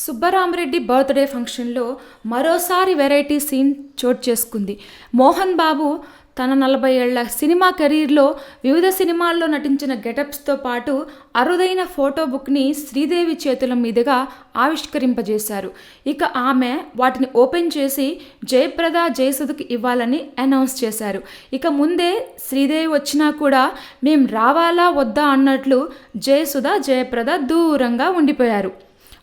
Subbarami Reddy birthday ఫంక్షన్లో మరోసారి variety scene చోటు చేసుకుంది. మోహన్ బాబు తన 40 ఏళ్ల సినిమా కెరీర్లో వివిధ సినిమాల్లో నటించిన గెటప్స్తో పాటు అరుదైన ఫోటో బుక్ని శ్రీదేవి చేతుల మీదుగా ఆవిష్కరింపజేశారు. ఇక ఆమె వాటిని ఓపెన్ చేసి జయప్రద, జయసుధకి ఇవ్వాలని అనౌన్స్ చేశారు. ఇక ముందే శ్రీదేవి వచ్చినా కూడా మేం రావాలా వద్దా అన్నట్లు జయసుధ, జయప్రద దూరంగా ఉండిపోయారు.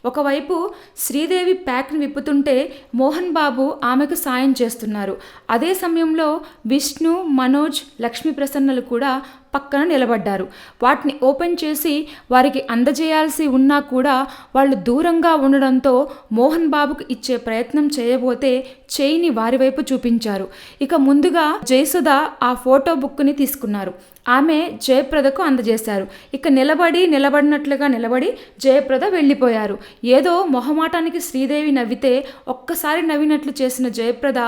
ఒకవైపు శ్రీదేవి ప్యాక్ని విప్పుతుంటే మోహన్ బాబు ఆమెకు సాయం చేస్తున్నారు. అదే సమయంలో విష్ణు, మనోజ్, లక్ష్మీ ప్రసన్నలు కూడా పక్కన నిలబడ్డారు. వాటిని ఓపెన్ చేసి వారికి అందజేయాల్సి ఉన్నా కూడా వాళ్ళు దూరంగా ఉండడంతో మోహన్ బాబుకు ఇచ్చే ప్రయత్నం చేయబోతే చేయిని వారి వైపు చూపించారు. ఇక ముందుగా జయసుధ ఆ ఫోటో బుక్ని తీసుకున్నారు. ఆమె జయప్రదకు అందజేశారు. ఇక నిలబడినట్లుగా నిలబడి జయప్రద వెళ్ళిపోయారు. ఏదో మొహమాటానికి శ్రీదేవి నవ్వితే ఒక్కసారి నవ్వినట్లు చేసిన జయప్రద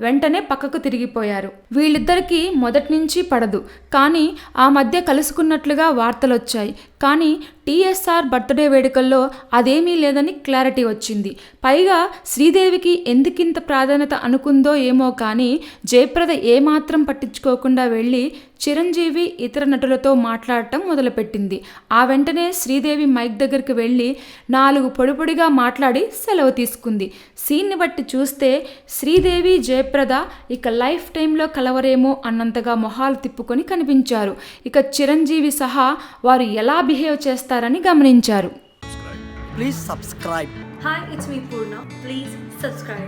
వెంటనే పక్కకు తిరిగిపోయారు. వీళ్ళిద్దరికీ మొదటి నుంచి పడదు, కానీ ఆ మధ్య కలుసుకున్నట్లుగా వార్తలొచ్చాయి. కానీ టీఎస్ఆర్ బర్త్డే వేడుకల్లో అదేమీ లేదని క్లారిటీ వచ్చింది. పైగా శ్రీదేవికి ఎందుకింత ప్రాధాన్యత అనుకుందో ఏమో కానీ జయప్రద ఏమాత్రం పట్టించుకోకుండా వెళ్ళి చిరంజీవి, ఇతర నటులతో మాట్లాడటం మొదలుపెట్టింది. ఆ వెంటనే శ్రీదేవి మైక్ దగ్గరికి వెళ్ళి 4 పొడిపొడిగా మాట్లాడి సెలవు తీసుకుంది. సీన్ని బట్టి చూస్తే శ్రీదేవి, జయప్రద ఇక లైఫ్ టైంలో కలవరేమో అన్నంతగా మొహాలు తిప్పుకొని కనిపించారు. ఇక చిరంజీవి సహా వారు ఎలా బిహేవ్ చేస్తారని గమనించారు. Please subscribe. Hi, it's me Purna. Please subscribe.